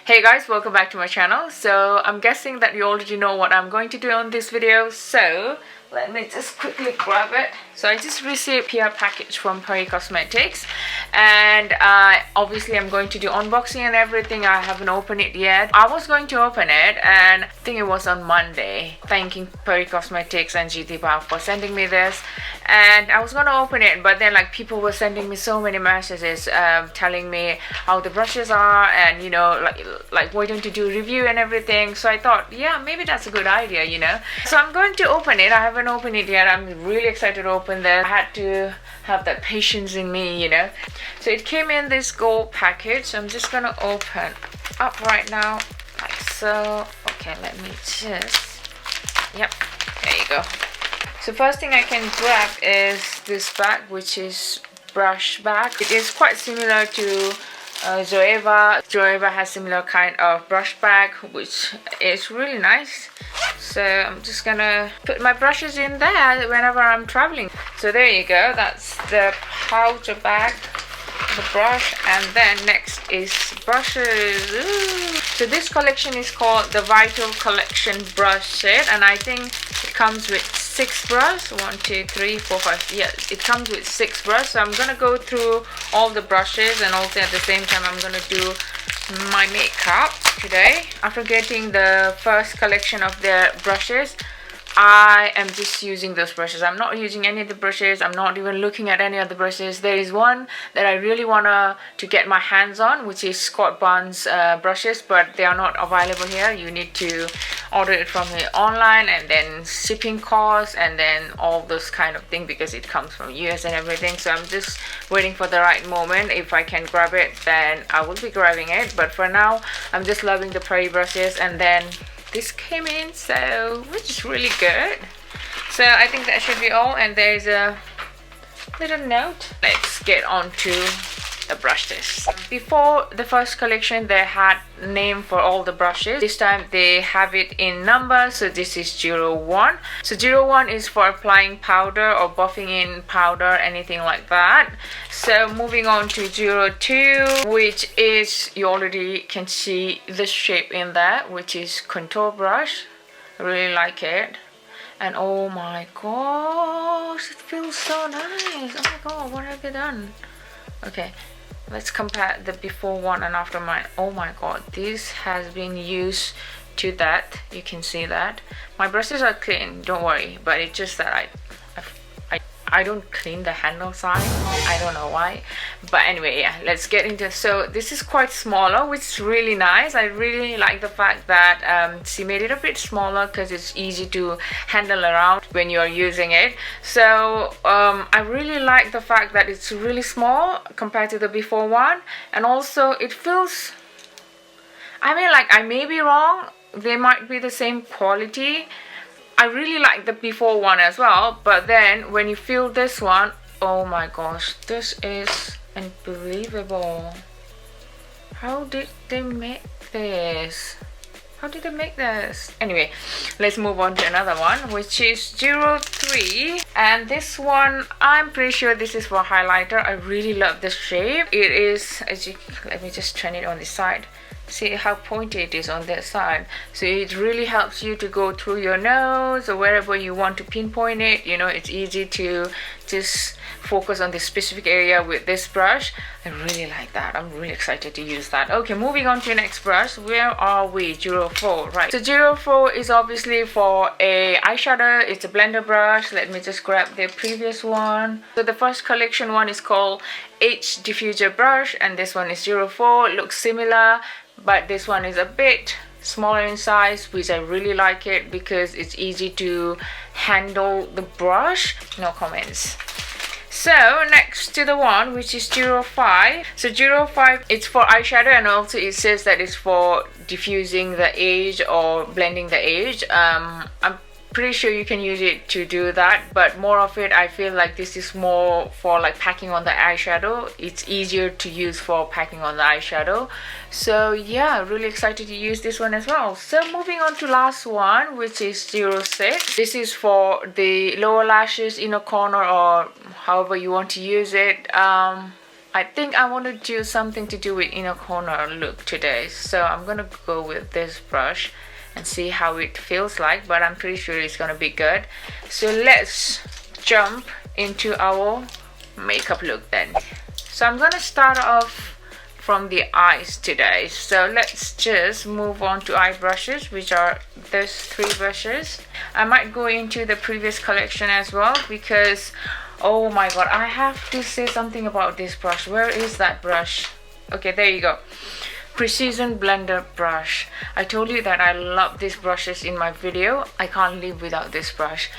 Hey guys, welcome back to my channel. So I'm guessing that you already know what I'm going to do on this video, so let me just quickly grab it. So I just received a PR package from Pari Cosmetics, and obviously I'm going to do unboxing and everything. I haven't opened it yet. I was going to open it, and I think it was on Monday, thanking Pari Cosmetics and GT Bao for sending me this, and I was going to open it, but then like people were sending me so many messages telling me how the brushes are, and you know, like why don't you do a review and everything. So I thought, yeah, maybe that's a good idea, you know. So I'm going to open it. I haven't opened it yet. I'm really excited to open this. I had to have that patience in me, you know. So it came in this gold package, so I'm just gonna open up right now like so. Okay, let me just, yep, there you go. So first thing I can grab is this bag, which is brush bag. It is quite similar to Zoeva. Zoeva has similar kind of brush bag, which is really nice. So I'm just gonna put my brushes in there whenever I'm traveling. So there you go, that's the powder bag, the brush, and then next is brushes. Ooh. So this collection is called the Vital Collection brush set, and I think it comes with 6 brushes. 1, 2, 3, 4, 5. Yeah, it comes with 6 brushes. So I'm gonna go through all the brushes, and also at the same time I'm gonna do my makeup today. After getting the first collection of the brushes, I am just using those brushes. I'm not using any of the brushes. I'm not even looking at any of the brushes. There is one that I really wanna to get my hands on, which is Scott Barnes brushes, but they are not available here. You need to order it from the online, and then shipping costs, and then all those kind of thing, because it comes from US and everything. So I'm just waiting for the right moment. If I can grab it, then I will be grabbing it, but for now I'm just loving the Pari brushes. And then this came in, so which is really good. So I think that should be all, and there's a little note. Let's get on to the brushes. Before the first collection, they had name for all the brushes. This time they have it in numbers. So this is 01. So 01 is for applying powder or buffing in powder, anything like that. So moving on to 02, which is, you already can see the shape in that, which is contour brush. I really like it. And oh my gosh, it feels so nice. Oh my god, what have they done? Okay, let's compare the before one and after mine. Oh my god, this has been used to that. You can see that my brushes are clean, don't worry, but it's just that I don't clean the handle side. I don't know why, but anyway, yeah, let's get into. So this is quite smaller, which is really nice. I really like the fact that she made it a bit smaller, because it's easy to handle around when you're using it. So I really like the fact that it's really small compared to the before one, and also it feels, I mean, like, I may be wrong, they might be the same quality. I really like the before one as well, but then when you feel this one, oh my gosh, this is unbelievable. How did they make this? How did they make this? Anyway, let's move on to another one, which is 03. And this one, I'm pretty sure this is for highlighter. I really love the shape. It is, as you, let me just turn it on this side. See how pointy it is on that side. So it really helps you to go through your nose or wherever you want to pinpoint it. You know, it's easy to just focus on this specific area with this brush. I really like that. I'm really excited to use that. Okay, moving on to the next brush. Where are we? 04, right. So 04 is obviously for a eyeshadow. It's a blender brush. Let me just grab the previous one. So the first collection one is called H Diffuser brush, and this one is 04. It looks similar, but this one is a bit smaller in size, which I really like it because it's easy to handle the brush. No comments. So next to the one, which is 05. So 05, it's for eyeshadow, and also it says that it's for diffusing the edge or blending the edge. I'm pretty sure you can use it to do that, but more of it, I feel like this is more for like packing on the eyeshadow. It's easier to use for packing on the eyeshadow. So yeah, really excited to use this one as well. So moving on to last one, which is 06. This is for the lower lashes, inner corner, or however you want to use it. I think I want to do something to do with inner corner look today, so I'm gonna go with this brush and see how it feels like, but I'm pretty sure it's gonna be good. So let's jump into our makeup look then. So I'm gonna start off from the eyes today, so let's just move on to eye brushes, which are those 3 brushes. I might go into the previous collection as well, because oh my god, I have to say something about this brush. Where is that brush? Okay, there you go. Precision blender brush. I told you that I love these brushes in my video. I can't live without this brush.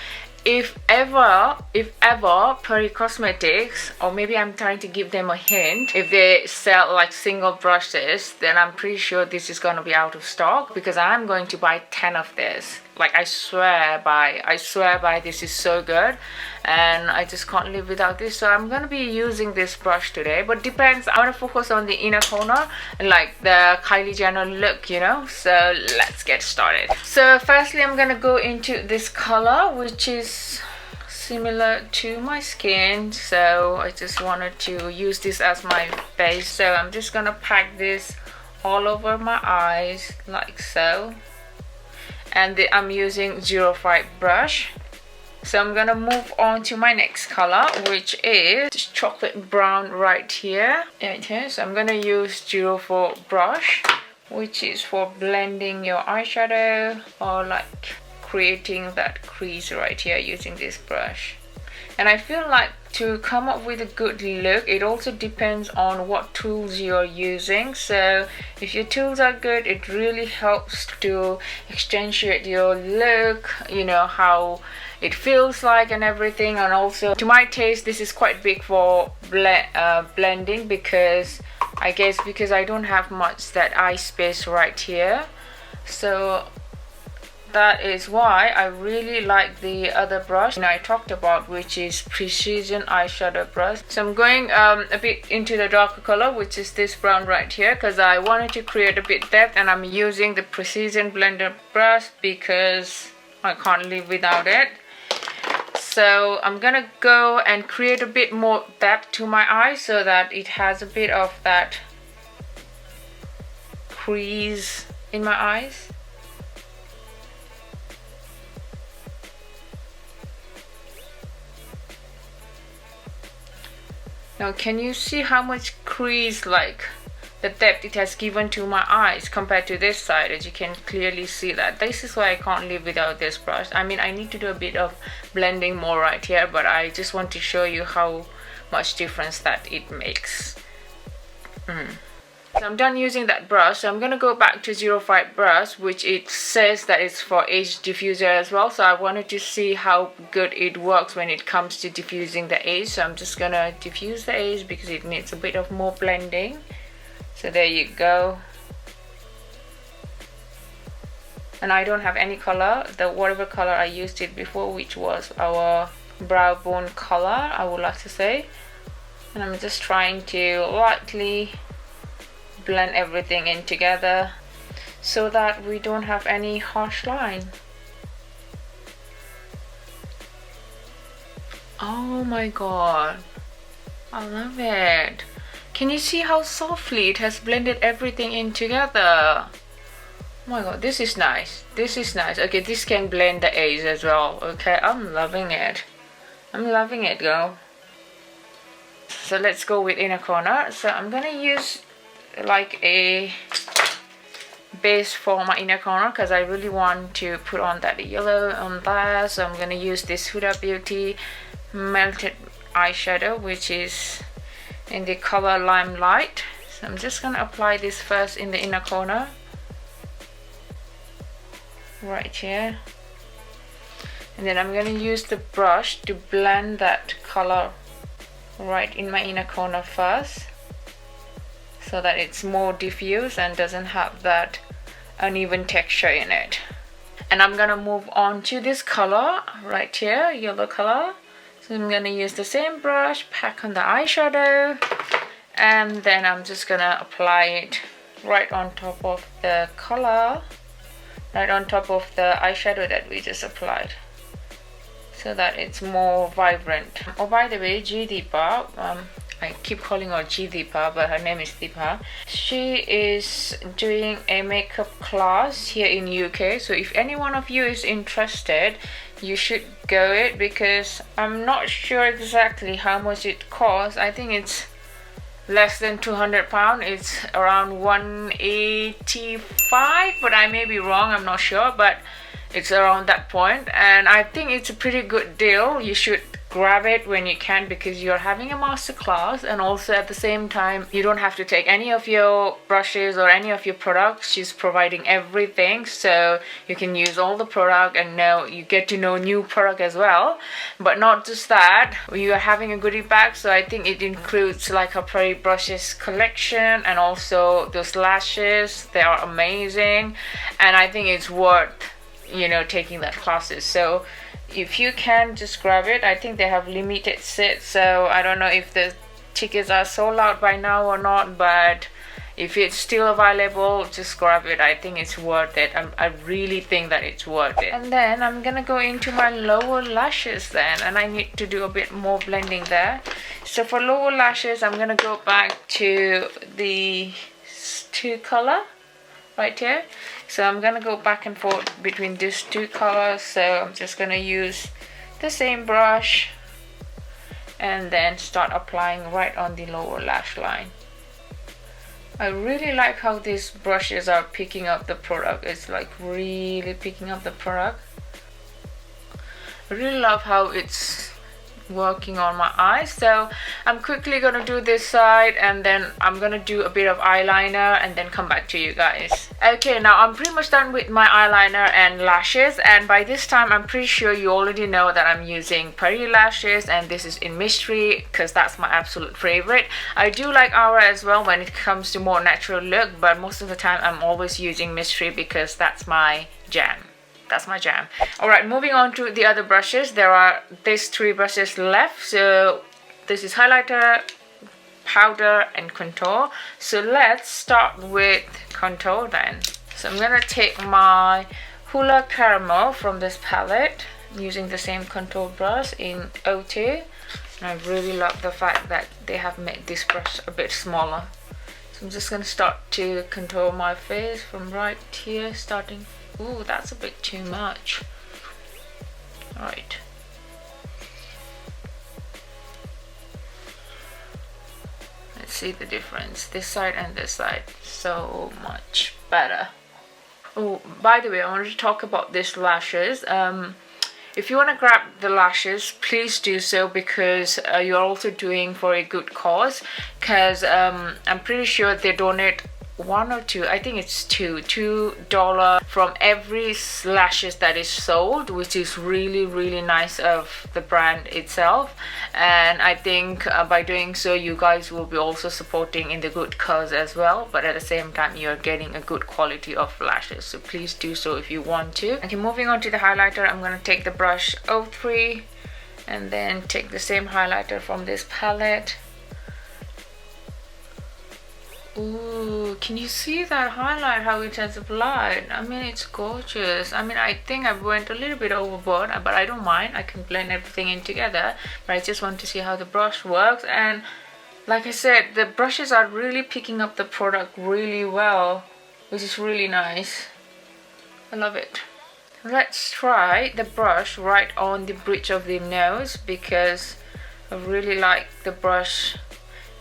If ever Pari Cosmetics, or maybe I'm trying to give them a hint, if they sell like single brushes, then I'm pretty sure this is gonna be out of stock, because I'm going to buy 10 of this. Like I swear by this is so good, and I just can't live without this. So I'm gonna be using this brush today, but depends. I want to focus on the inner corner and like the Kylie Jenner look, you know. So let's get started. So firstly, I'm gonna go into this color, which is similar to my skin, so I just wanted to use this as my base. So I'm just gonna pack this all over my eyes like so, and I'm using 05 brush. So I'm gonna move on to my next color, which is chocolate brown right here. So I'm gonna use 04 brush, which is for blending your eyeshadow or like creating that crease right here using this brush. And I feel like to come up with a good look, it also depends on what tools you're using. So if your tools are good, it really helps to accentuate your look, you know, how it feels like and everything. And also to my taste, this is quite big for blending, because I guess because I don't have much that eye space right here. So that is why I really like the other brush I talked about, which is Precision eyeshadow brush. So I'm going a bit into the darker color, which is this brown right here, because I wanted to create a bit depth, and I'm using the Precision blender brush because I can't live without it. So I'm gonna go and create a bit more depth to my eye so that it has a bit of that crease in my eyes. Now can you see how much crease, like the depth it has given to my eyes compared to this side? As you can clearly see that. This is why I can't live without this brush. I mean, I need to do a bit of blending more right here, but I just want to show you how much difference that it makes. So I'm done using that brush, so I'm gonna go back to 05 brush, which it says that it's for age diffuser as well. So I wanted to see how good it works when it comes to diffusing the age. So I'm just gonna diffuse the age because it needs a bit of more blending. So there you go. And I don't have any color, the whatever color I used it before, which was our brow bone color, I would like to say. And I'm just trying to lightly blend everything in together so that we don't have any harsh line. Oh my god, I love it. Can you see how softly it has blended everything in together? Oh my god, this is nice. This is nice. Okay, this can blend the edge as well. Okay, I'm loving it. I'm loving it, girl. So let's go with inner corner. So I'm gonna use like a base for my inner corner because I really want to put on that yellow on that. So I'm gonna use this Huda Beauty melted eyeshadow, which is in the color Limelight. So I'm just gonna apply this first in the inner corner right here, and then I'm gonna use the brush to blend that color right in my inner corner first, so that it's more diffuse and doesn't have that uneven texture in it. And I'm gonna move on to this color right here, yellow color. So I'm gonna use the same brush, pack on the eyeshadow, and then I'm just gonna apply it right on top of the color, right on top of the eyeshadow that we just applied, so that it's more vibrant. Oh, by the way, GD Bob, I keep calling her Deepa, but her name is Deepa. She is doing a makeup class here in UK. So if any one of you is interested, you should go it, because I'm not sure exactly how much it costs. I think it's less than £200. It's around 185, but I may be wrong, I'm not sure, but it's around that point, and I think it's a pretty good deal. You should grab it when you can, because you're having a master class, and also at the same time you don't have to take any of your brushes or any of your products. She's providing everything, so you can use all the product, and now you get to know new product as well. But not just that, you are having a goodie bag, so I think it includes like her Pari brushes collection, and also those lashes. They are amazing, and I think it's worth, you know, taking that classes. So if you can, just grab it. I think they have limited seats, so I don't know if the tickets are sold out by now or not, but if it's still available, just grab it. I think it's worth it. I really think that it's worth it. And then I'm gonna go into my lower lashes then, and I need to do a bit more blending there. So for lower lashes, I'm gonna go back to the 2 color right here. So I'm gonna go back and forth between these 2 colors. So I'm just gonna use the same brush and then start applying right on the lower lash line. I really like how these brushes are picking up the product. It's like really picking up the product. I really love how it's working on my eyes. So I'm quickly gonna do this side, and then I'm gonna do a bit of eyeliner and then come back to you guys. Okay, now I'm pretty much done with my eyeliner and lashes, and by this time I'm pretty sure you already know that I'm using Pari lashes, and this is in Mystery because that's my absolute favorite. I do like Aura as well when it comes to more natural look, but most of the time I'm always using Mystery because that's my jam. That's my jam. Alright, moving on to the other brushes. There are these 3 brushes left. So this is highlighter, powder and contour. So let's start with contour then. So I'm gonna take my Hula Caramel from this palette, using the same contour brush in 02. And I really love the fact that they have made this brush a bit smaller. So I'm just gonna start to contour my face from right here, starting. Ooh, that's a bit too much. Alright. Let's see the difference. This side and this side. So much better. Oh, by the way, I wanted to talk about these lashes. If you want to grab the lashes, please do so, because you're also doing for a good cause. Because I'm pretty sure they donate 1 or 2, I think it's $2 from every lashes that is sold, which is really nice of the brand itself. And I think by doing so, you guys will be also supporting in the good cause as well, but at the same time you're getting a good quality of lashes. So please do so if you want to. Okay, moving on to the highlighter, I'm gonna take the brush 03 and then take the same highlighter from this palette. Ooh, can you see that highlight, how it has applied? I mean, it's gorgeous. I mean, I think I went a little bit overboard, but I don't mind. I can blend everything in together, but I just want to see how the brush works. And like I said, the brushes are really picking up the product really well, which is really nice. I love it. Let's try the brush right on the bridge of the nose, because I really like the brush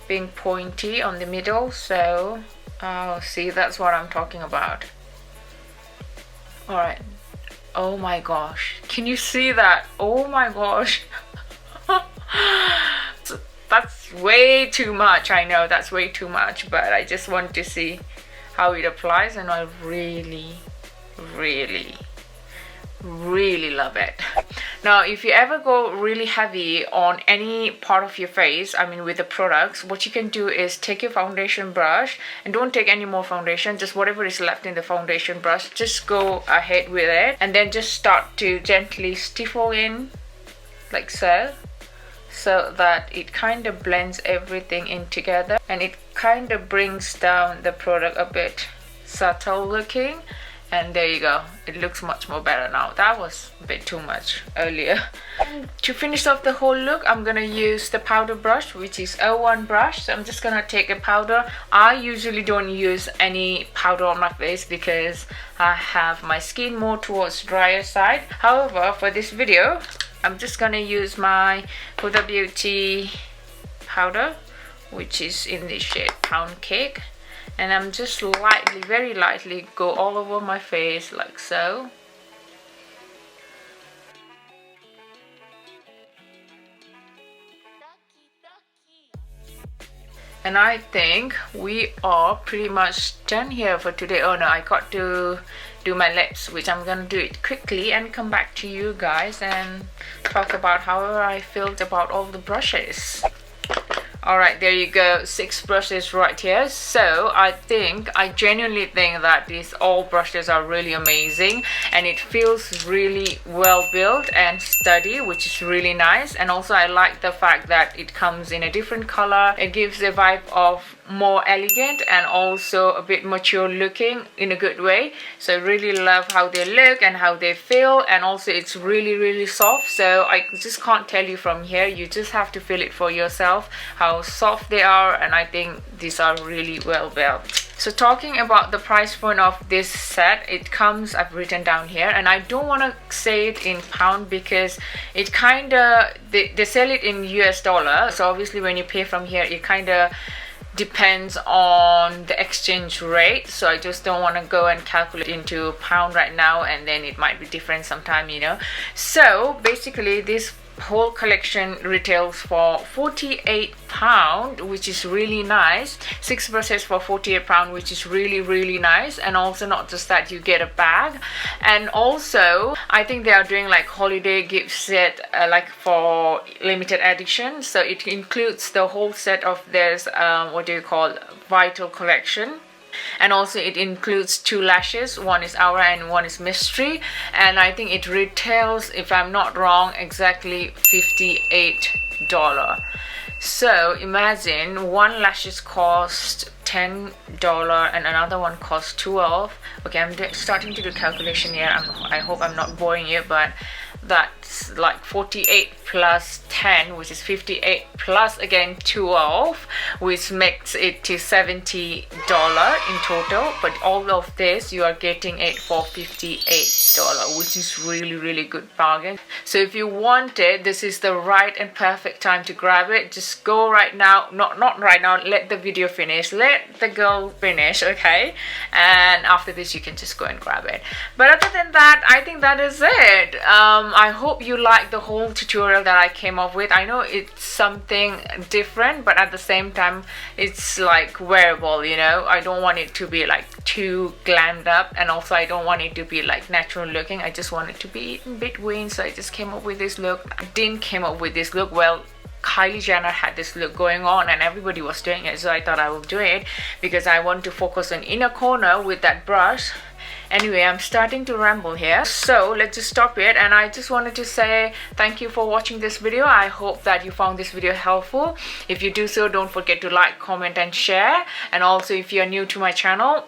being pointy on the middle. So see, that's what I'm talking about. Alright. Oh my gosh, can you see that? Oh my gosh. That's way too much. I know that's way too much, but I just want to see how it applies, and I really love it. Now, if you ever go really heavy on any part of your face, I mean with the products, what you can do is take your foundation brush, and don't take any more foundation, just whatever is left in the foundation brush, just go ahead with it, and then just start to gently stiffle in like so that it kind of blends everything in together, and it kind of brings down the product a bit subtle looking. And there you go, it looks much more better now. That was a bit too much earlier. And to finish off the whole look, I'm gonna use the powder brush, which is O1 brush. So I'm just gonna take a powder. I usually don't use any powder on my face because I have my skin more towards drier side. However, for this video, I'm just gonna use my Huda Beauty powder, which is in the shade Pound Cake. And I'm just lightly, very lightly, go all over my face like so. And I think we are pretty much done here for today. Oh no, I got to do my lips, which I'm gonna do it quickly and come back to you guys and talk about how I felt about all the brushes. Alright, there you go, 6 brushes right here. So I genuinely think that these all brushes are really amazing, and it feels really well built and sturdy, which is really nice. And also I like the fact that it comes in a different color. It gives a vibe of more elegant and also a bit mature looking in a good way. So I really love how they look and how they feel, and also it's really soft. So I just can't tell you from here, you just have to feel it for yourself how soft they are. And I think these are really well built. So talking about the price point of this set, it comes, I've written down here, and I don't want to say it in pound because it kind of, they sell it in US dollar. So obviously when you pay from here, it kind of depends on the exchange rate. So I just don't want to go and calculate into pound right now, and then it might be different sometime, you know. So basically this whole collection retails for £48, which is really nice. 6 brushes for £48, which is really nice. And also not just that, you get a bag, and also I think they are doing like holiday gift set, like for limited edition. So it includes the whole set of theirs, what do you call, Vital collection. And also it includes 2 lashes, one is Aura and one is Mystery, and I think it retails, if I'm not wrong, exactly $58. So imagine one lashes cost $10 and another one costs $12. Okay, I'm starting to do calculation here. I hope I'm not boring you, but that's like 48 plus 10, which is 58, plus again 12, which makes it to $70 in total. But all of this you are getting it for $58, which is really good bargain. So if you want it, this is the right and perfect time to grab it. Just go right now, not right now, let the video finish, let the girl finish, okay, and after this you can just go and grab it. But other than that, I think that is it. I hope you like the whole tutorial that I came up with. I know it's something different, but at the same time it's like wearable, you know. I don't want it to be like too glammed up, and also I don't want it to be like natural looking. I just want it to be in between. So I just came up with this look. I didn't came up with this look, well, Kylie Jenner had this look going on and everybody was doing it, so I thought I will do it because I want to focus on inner corner with that brush. Anyway, I'm starting to ramble here, so let's just stop it. And I just wanted to say thank you for watching this video. I hope that you found this video helpful. If you do so, don't forget to like, comment and share. And also, if you're new to my channel,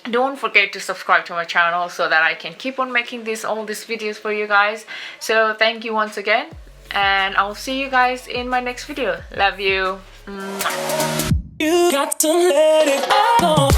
don't forget to subscribe to my channel so that I can keep on making all these videos for you guys. So thank you once again, and I'll see you guys in my next video. Love you. Mwah. You got to let it go.